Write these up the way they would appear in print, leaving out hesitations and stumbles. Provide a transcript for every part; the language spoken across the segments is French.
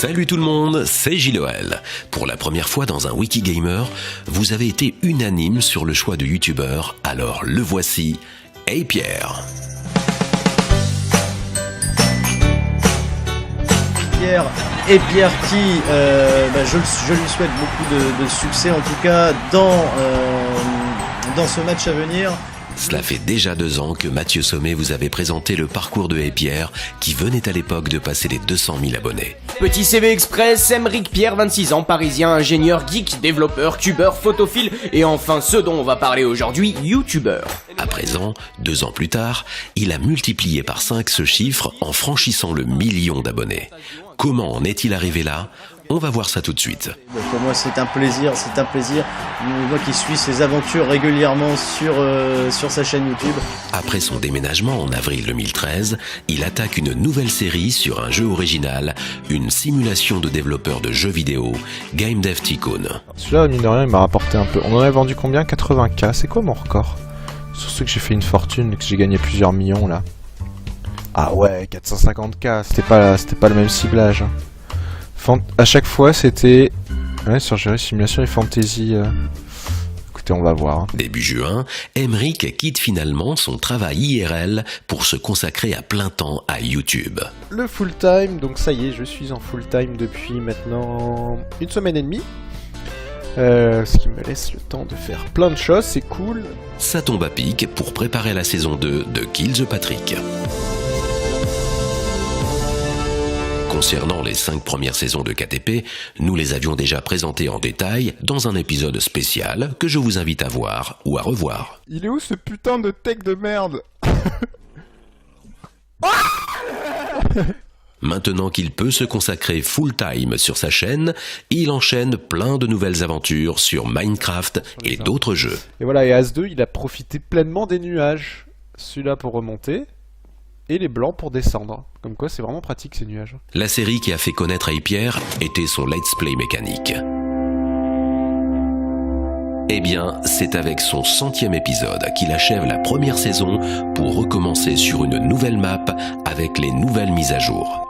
Salut tout le monde, c'est JLOL. Pour la première fois dans un Wikigamer, vous avez été unanime sur le choix de youtubeur, alors le voici, Hey Pierre. Pierre et Pierre qui, je lui souhaite beaucoup de succès en tout cas dans ce match à venir. Cela fait déjà 2 ans que Mathieu Sommet vous avait présenté le parcours de Hey Pierre qui venait à l'époque de passer les 200 000 abonnés. Petit CV Express, Aymeric Pierre, 26 ans, parisien, ingénieur, geek, développeur, tubeur, photophile et enfin ce dont on va parler aujourd'hui, youtubeur. À présent, 2 ans plus tard, il a multiplié par 5 ce chiffre en franchissant le 1 million d'abonnés. Comment en est-il arrivé là ? On va voir ça tout de suite. Pour moi c'est un plaisir. Moi qui suis ses aventures régulièrement sur sa chaîne YouTube. Après son déménagement en avril 2013, il attaque une nouvelle série sur un jeu original, une simulation de développeur de jeux vidéo, Game Dev Tycoon. Celui-là, mine de rien, il m'a rapporté un peu. On en a vendu combien ? 80K, c'est quoi mon record ? Sur ce que j'ai fait une fortune et que j'ai gagné plusieurs millions là. Ah ouais, 450K, c'était pas le même ciblage. À chaque fois, c'était... Ouais, sur Gérer Simulation et Fantasy... Écoutez, on va voir. Début juin, Aymeric quitte finalement son travail IRL pour se consacrer à plein temps à YouTube. Le full time, donc ça y est, je suis en full time depuis maintenant 1 semaine et demie. Ce qui me laisse le temps de faire plein de choses, c'est cool. Ça tombe à pic pour préparer la saison 2 de Kill the Patrick. Concernant les 5 premières saisons de KTP, nous les avions déjà présentées en détail dans un épisode spécial que je vous invite à voir ou à revoir. Il est où ce putain de tech de merde ? Maintenant qu'il peut se consacrer full-time sur sa chaîne, il enchaîne plein de nouvelles aventures sur Minecraft et d'autres jeux. Et voilà, et As 2, il a profité pleinement des nuages. Celui-là pour remonter, et les blancs pour descendre. Comme quoi, c'est vraiment pratique ces nuages. La série qui a fait connaître Hey Pierre était son let's play mécanique. Eh bien, c'est avec son 100e épisode qu'il achève la première saison pour recommencer sur une nouvelle map avec les nouvelles mises à jour.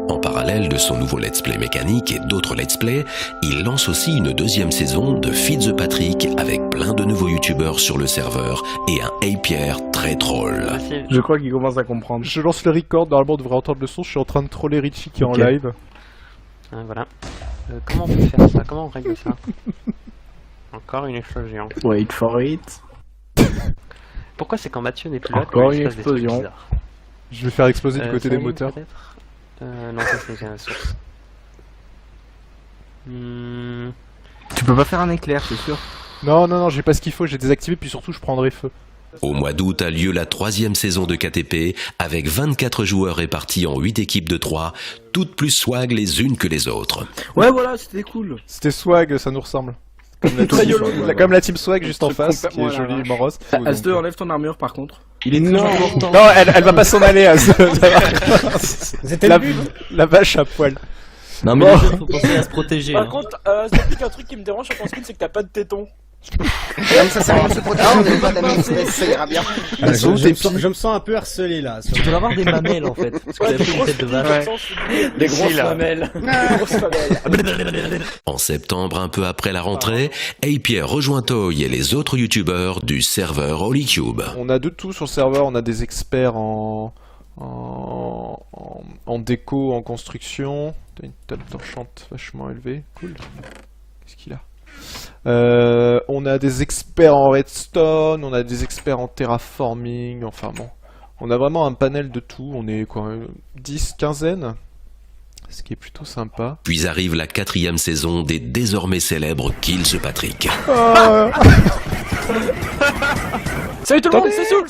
En parallèle de son nouveau let's play mécanique et d'autres let's play, il lance aussi une 2e saison de Feed the Patrick avec plein de nouveaux youtubeurs sur le serveur et un Hey Pierre très troll. Je crois qu'il commence à comprendre. Je lance le record, normalement on devrait entendre le son, je suis en train de troller Richie qui est en live. Voilà. Comment on peut faire ça? Comment on règle ça? Encore une explosion. Wait for it. Pourquoi c'est quand Mathieu n'est plus là? Encore une explosion. Je vais faire exploser du côté des moteurs. Non, ça c'est la source. Tu peux pas faire un éclair, c'est sûr. Non, j'ai pas ce qu'il faut, j'ai désactivé puis surtout je prendrai feu. Au mois d'août a lieu la 3e saison de KTP avec 24 joueurs répartis en 8 équipes de 3, toutes plus swag les unes que les autres. Ouais voilà, c'était cool. C'était swag, ça nous ressemble. Comme la team swag juste en face, qui est jolie, morose. As2, enlève ton armure par contre. Il est très important. Non, elle va pas s'en aller, C'était le but. La vache à poil. Non mais il faut penser à se protéger. Par contre, c'est un truc qui me dérange sur ton skin, c'est que t'as pas de téton. Ça sert à rien de se protéger, on n'est pas d'amis, ça ira bien. Je me sens un peu harcelé là. Tu dois avoir des mamelles en fait. Parce que t'as fait une tête de vache. Des grosses mamelles. En septembre, un peu après la rentrée, Hey Pierre rejoint Toy et les autres youtubeurs du serveur HolyCube. On a de tout sur le serveur, on a des experts en déco, en construction. T'as une table d'enchante vachement élevée, cool. Qu'est-ce qu'il a ? On a des experts en redstone, on a des experts en terraforming, enfin bon. On a vraiment un panel de tout, on est quoi, 10, quinzaine ? Ce qui est plutôt sympa. Puis arrive la 4e saison des désormais célèbres Kill the Patrick. Salut tout le monde, c'est Souls.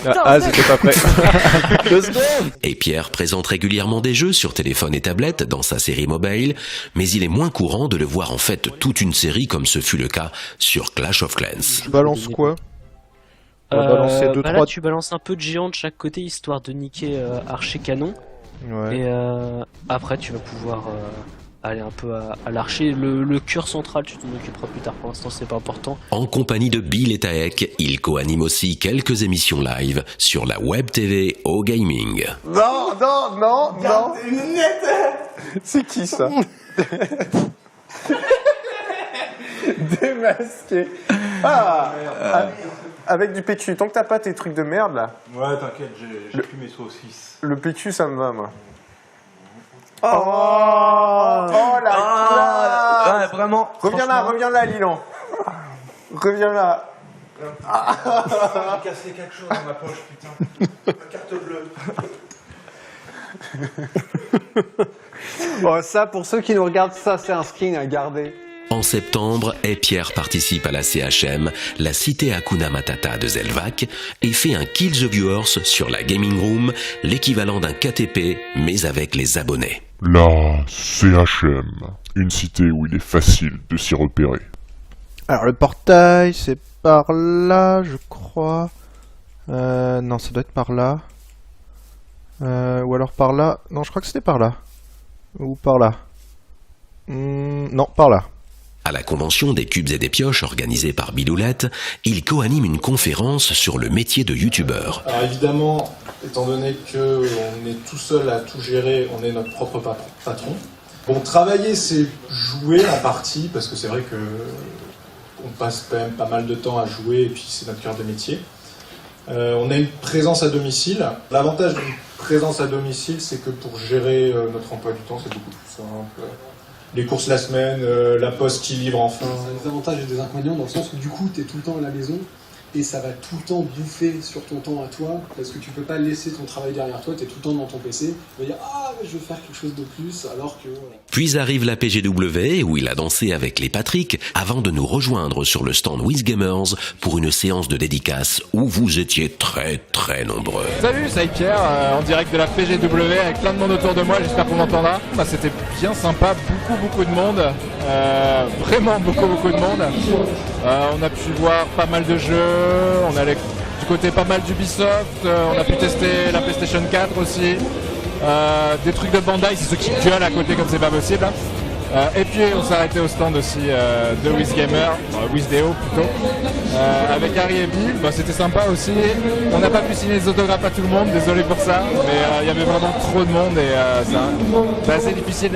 C'était pas prêt. 2 secondes. Et Pierre présente régulièrement des jeux sur téléphone et tablette dans sa série mobile, mais il est moins courant de le voir en fait toute une série comme ce fut le cas sur Clash of Clans. Tu balances quoi? On va balancer 2, 3... Là tu balances un peu de géant de chaque côté histoire de niquer archer canon. Ouais. Et après tu vas pouvoir aller un peu à l'archer. Le cœur central, tu t'en occuperas plus tard. Pour l'instant, c'est pas important. En compagnie de Bill et Taek, il co-anime aussi quelques émissions live sur la web TV au gaming. Non. C'est qui ça? Démasqué. Avec du PQ. Tant que t'as pas tes trucs de merde là. Ouais, t'inquiète, j'ai plus mes saucisses. Le PQ, ça me va, moi. La classe. Ouais, vraiment. Reviens là, Lilan. Reviens là. J'ai cassé quelque chose dans ma poche, putain. Ma carte bleue. Bon, ça, pour ceux qui nous regardent, ça, c'est un skin à garder. En septembre, Pierre participe à la CHM, la cité Hakuna Matata de Zelvac, et fait un Kill the Viewers sur la Gaming Room, l'équivalent d'un KTP, mais avec les abonnés. La CHM, une cité où il est facile de s'y repérer. Alors le portail, c'est par là, je crois. Non, ça doit être par là. Ou alors par là. Non, je crois que c'était par là. Ou par là. Non, par là. À la convention des cubes et des pioches organisée par Biloulette, il co-anime une conférence sur le métier de youtubeur. Alors évidemment, étant donné qu'on est tout seul à tout gérer, on est notre propre patron. Bon, travailler, c'est jouer en partie, parce que c'est vrai que on passe quand même pas mal de temps à jouer, et puis c'est notre cœur de métier. On a une présence à domicile. L'avantage d'une présence à domicile, c'est que pour gérer notre emploi du temps, c'est beaucoup plus simple. Les courses la semaine, la poste qui livre enfin. Ça a des avantages et des inconvénients dans le sens où du coup tu es tout le temps à la maison et ça va tout le temps bouffer sur ton temps à toi parce que tu peux pas laisser ton travail derrière toi, tu es tout le temps dans ton PC et dire ah je veux faire quelque chose de plus alors que... Puis arrive la PGW où il a dansé avec les Patrick avant de nous rejoindre sur le stand WizGamers pour une séance de dédicace où vous étiez très très nombreux. Salut, c'est Pierre en direct de la PGW avec plein de monde autour de moi, j'espère qu'on m'entendra. C'était bien sympa, beaucoup de monde, vraiment beaucoup de monde. On a pu voir pas mal de jeux, on allait du côté pas mal d'Ubisoft, on a pu tester la PlayStation 4 aussi, des trucs de Bandai, c'est ceux qui gueulent à côté comme c'est pas possible. Et puis on s'est arrêté au stand aussi de WizGamer, WizDeo plutôt, avec Harry et Bill, c'était sympa aussi. On n'a pas pu signer des autographes à tout le monde, désolé pour ça, mais il y avait vraiment trop de monde et c'est assez difficile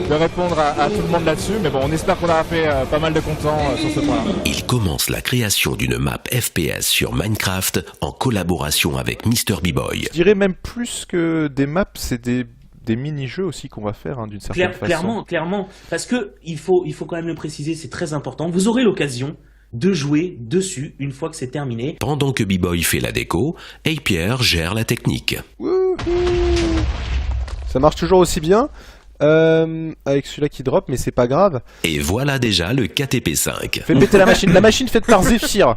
de répondre à tout le monde là-dessus, mais bon, on espère qu'on aura fait pas mal de contents sur ce point-là. Il commence la création d'une map FPS sur Minecraft en collaboration avec Mr. B-Boy. Je dirais même plus que des maps, c'est des mini-jeux aussi qu'on va faire d'une certaine façon. Clairement, parce que il faut quand même le préciser, c'est très important. Vous aurez l'occasion de jouer dessus une fois que c'est terminé. Pendant que B-Boy fait la déco, Pierre gère la technique. Wouhou. Ça marche toujours aussi bien avec celui-là qui drop, mais c'est pas grave. Et voilà déjà le KTP5. Fais péter la machine faite par Zephyr.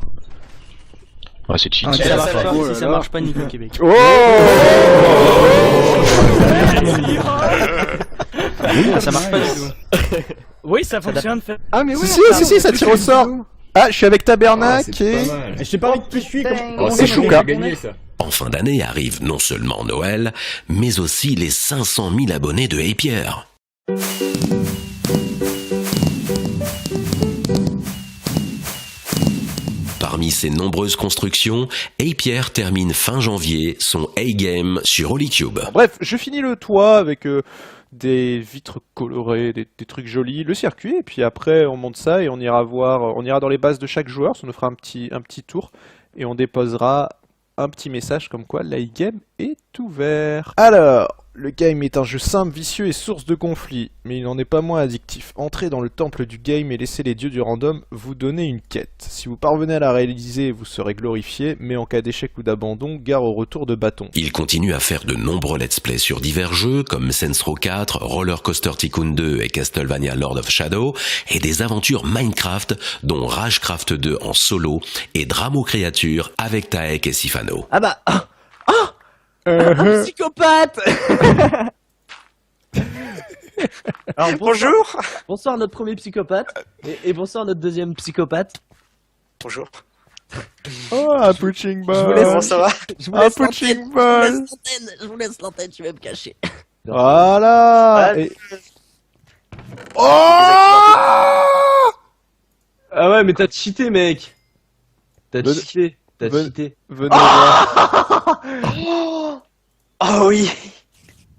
Ouais, c'est cheat. Si ça marche pas, Nico Québec. Oh ça marche pas du tout. Oui, ça fonctionne. Ah mais oui. Si, ça tire au sort. Ah, je suis avec Tabernac et... Je t'ai pas envie de qui je suis. C'est Chouka. En fin d'année arrive non seulement Noël, mais aussi les 500 000 abonnés de Pierre. Parmi ses nombreuses constructions, Pierre termine fin janvier son A-Game sur Holycube. Bref, je finis le toit avec des vitres colorées, des trucs jolis, le circuit, et puis après on monte ça et on ira dans les bases de chaque joueur, ça nous fera un petit tour, et on déposera un petit message comme quoi l'iGame est ouvert. Alors, le game est un jeu simple, vicieux et source de conflits, mais il n'en est pas moins addictif. Entrez dans le temple du game et laissez les dieux du random vous donner une quête. Si vous parvenez à la réaliser, vous serez glorifié, mais en cas d'échec ou d'abandon, gare au retour de bâton. Il continue à faire de nombreux let's play sur divers jeux comme Saints Row 4, Roller Coaster Tycoon 2 et Castlevania Lord of Shadow, et des aventures Minecraft, dont Ragecraft 2 en solo et Dramo Créature avec Taek et Sifano. Ah bah... Un psychopathe. Alors, bonjour. Bonsoir notre premier psychopathe et bonsoir notre deuxième psychopathe. Bonjour. Oh, un punching ball. Je vous laisse, ça va. Un punching ball. Je vous laisse l'antenne, je vais me cacher. Voilà. Ah ouais, mais t'as cheaté, mec. T'as cheaté. Venez voir. Ah oui.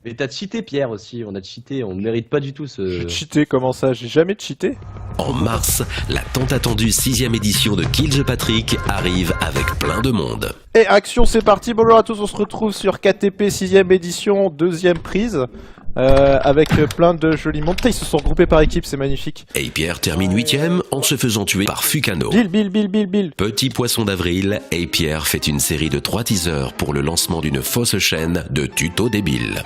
Mais t'as cheaté, Pierre, aussi. On a cheaté. On ne mérite pas du tout ce... J'ai cheaté, comment ça? J'ai jamais cheaté. En mars, la tant attendue 6e édition de Kill the Patrick arrive avec plein de monde. Et action, c'est parti. Bonjour à tous, on se retrouve sur KTP 6e édition, 2e prise. Avec plein de jolis mondes. Ils se sont regroupés par équipe, c'est magnifique. Et Pierre termine 8e en se faisant tuer par Fukano. Bill. Petit poisson d'avril, et Pierre fait une série de 3 teasers pour le lancement d'une fausse chaîne de tutos débiles.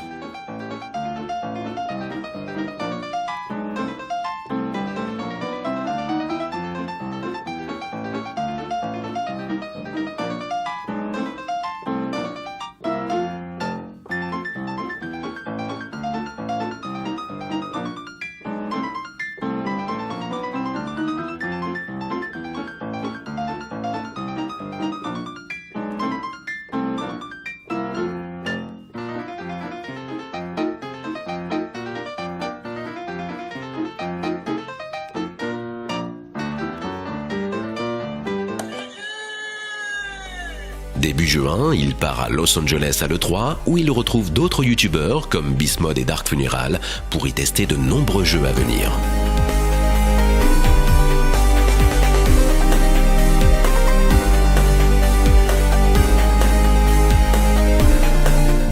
Début juin, il part à Los Angeles à l'E3 où il retrouve d'autres youtubeurs comme Bismod et Dark Funeral pour y tester de nombreux jeux à venir.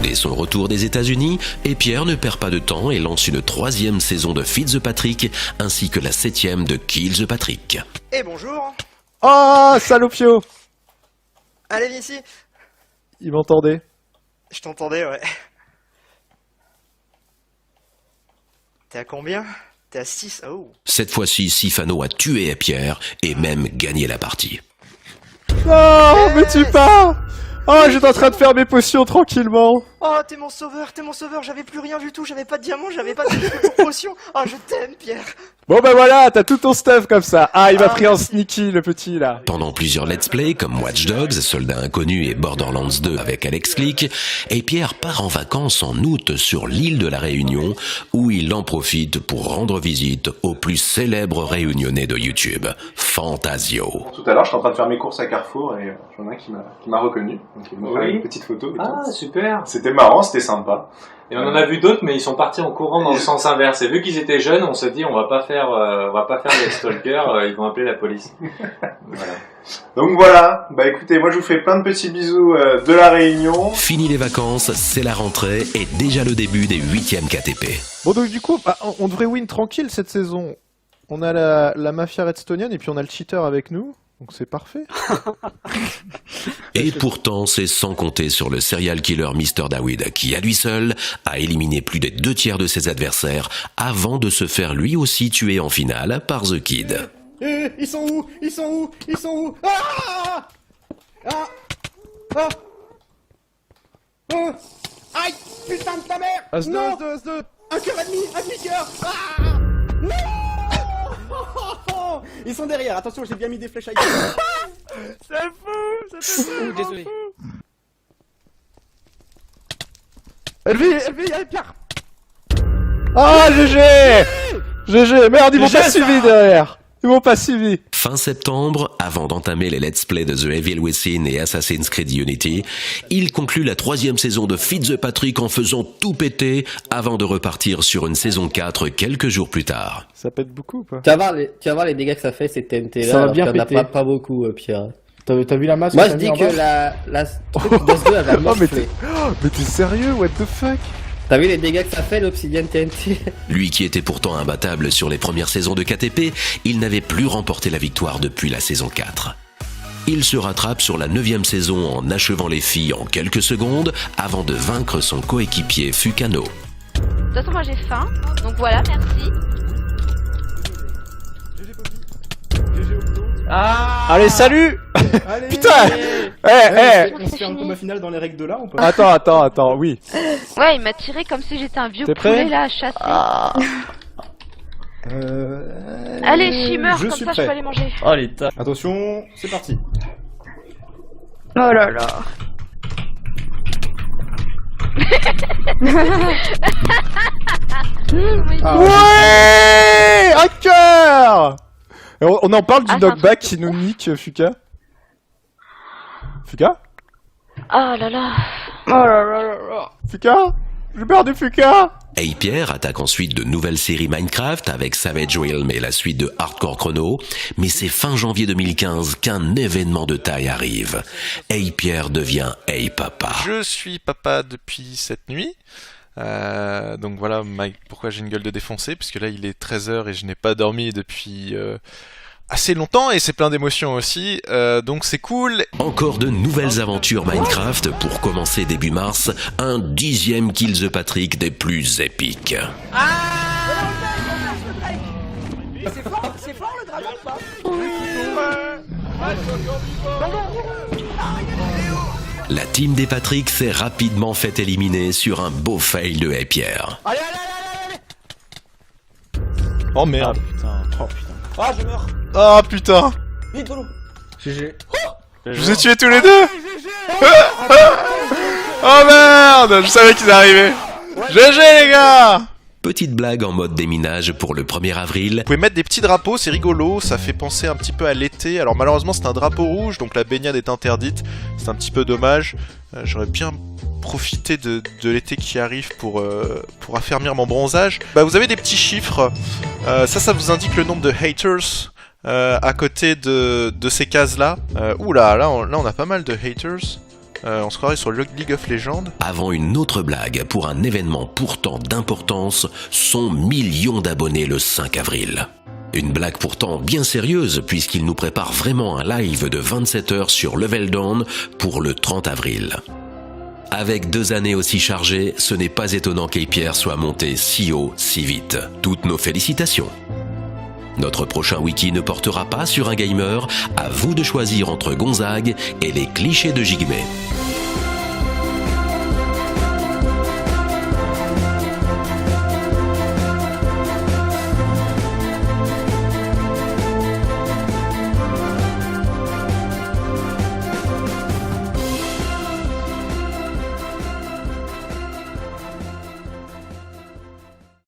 Dès son retour des États-Unis, et Pierre ne perd pas de temps et lance une 3e saison de Feed the Patrick ainsi que la 7e de Kill the Patrick. Eh bonjour. Oh, salopio. Allez, viens ici. Il m'entendait. Je t'entendais, ouais. T'es à combien? T'es à 6. Oh. Cette fois-ci, Sifano a tué Pierre et même gagné la partie. Non, me tue pas. Oh, j'étais en train de faire mes potions tranquillement. Oh, t'es mon sauveur, j'avais plus rien du tout, j'avais pas de diamant, j'avais pas de potion. Oh, je t'aime, Pierre. Bon bah voilà, t'as tout ton stuff comme ça. Ah, il m'a pris en sneaky, le petit, là. Pendant plusieurs let's play comme Watch Dogs, Soldat Inconnu et Borderlands 2 avec Alex Click, et Pierre part en vacances en août sur l'île de la Réunion, où il en profite pour rendre visite au plus célèbre réunionnais de YouTube, Fantasio. Tout à l'heure, j'étais en train de faire mes courses à Carrefour et j'en ai un qui m'a reconnu. Donc il m'a fait une petite photo. Ah, super. C'était marrant, c'était sympa. Et on en a vu d'autres, mais ils sont partis en courant dans le sens inverse. Et vu qu'ils étaient jeunes, on s'est dit on va pas faire des stalkers, ils vont appeler la police. Voilà. Donc voilà, bah écoutez, moi je vous fais plein de petits bisous de la Réunion. Fini les vacances, c'est la rentrée et déjà le début des 8e KTP. Bon donc du coup, bah, on devrait win tranquille cette saison. On a la mafia redstonienne et puis on a le cheater avec nous. Donc c'est parfait. Et pourtant, c'est sans compter sur le serial killer Mr. Dawid qui, à lui seul, a éliminé plus des 2/3 de ses adversaires avant de se faire lui aussi tuer en finale par The Kid. Ils sont où? Ah! Aïe! Putain de ta mère! As-2, non! As-2. Un cœur et demi! Un demi-cœur! Ah! Non! Ils sont derrière, attention, j'ai bien mis des flèches à gueule. C'est fou. Désolé. LV, y'a Pierre. Ah, GG, merde, ils m'ont pas suivi derrière. Ils m'ont pas suivi. Fin septembre, avant d'entamer les let's play de The Evil Within et Assassin's Creed Unity, il conclut la 3e saison de Feed the Patrick en faisant tout péter avant de repartir sur une saison 4 quelques jours plus tard. Ça pète beaucoup ou pas? Tu vas voir les dégâts que ça fait ces TNT là. Ça va bien péter. Pas beaucoup, Pierre. T'as vu la masse? Moi je dis que la truc de 2 elle va morfler. Mais t'es sérieux? What the fuck? T'as vu les dégâts que ça fait l'Obsidian TNT? Lui qui était pourtant imbattable sur les premières saisons de KTP, il n'avait plus remporté la victoire depuis la saison 4. Il se rattrape sur la 9e saison en achevant les filles en quelques secondes avant de vaincre son coéquipier Fukano. De toute façon moi j'ai faim, donc voilà, merci. Ah allez, salut. Allez, putain. On se fait un combat final dans les règles de là ou pas? Attends, oui. Ouais, il m'a tiré comme si j'étais un vieux T'es poulet prêt? là à chasser. Allez, Shimmer, comme ça je peux aller manger. Oh les tas. Attention, c'est parti. Oh là là. Ouais, un cœur. On en parle du knockback qui nous nique, Fuka. Fuka? Oh là là. Oh là là là là. Fuka? J'ai perdu Fuka. Hey Pierre attaque ensuite de nouvelles séries Minecraft avec Savage Realm et la suite de Hardcore Chrono, mais c'est fin janvier 2015 qu'un événement de taille arrive. Hey Pierre devient Hey Papa. Je suis papa depuis cette nuit. Donc voilà pourquoi j'ai une gueule de défoncé, puisque là il est 13h et je n'ai pas dormi depuis assez longtemps et c'est plein d'émotions aussi, donc c'est cool. Encore de nouvelles aventures Minecraft pour commencer début mars, un 10e Kill the Patrick des plus épiques. C'est fort le dragon ou pas? La team des Patrick s'est rapidement fait éliminer sur un beau fail de Hey Pierre. Allez. Oh merde. Oh putain. Ah je meurs. Ah putain. Vite Polo. GG. Je vous ai tués tous les deux. Oh merde, je savais qu'ils arrivaient. GG les gars. Petite blague en mode déminage pour le 1er avril. Vous pouvez mettre des petits drapeaux, c'est rigolo, ça fait penser un petit peu à l'été. Alors malheureusement c'est un drapeau rouge, donc la baignade est interdite. C'est un petit peu dommage. J'aurais bien profité de l'été qui arrive pour affermir mon bronzage. Bah vous avez des petits chiffres. Ça vous indique le nombre de haters à côté de ces cases-là. Oula, là on a pas mal de haters. On se croirait sur League of Legends. Avant une autre blague, pour un événement pourtant d'importance, son million d'abonnés le 5 avril. Une blague pourtant bien sérieuse, puisqu'il nous prépare vraiment un live de 27 heures sur Level Down pour le 30 avril. Avec 2 années aussi chargées, ce n'est pas étonnant qu'Hey Pierre soit monté si haut, si vite. Toutes nos félicitations. Notre prochain wiki ne portera pas sur un gamer, à vous de choisir entre Gonzague et les clichés de Jigme.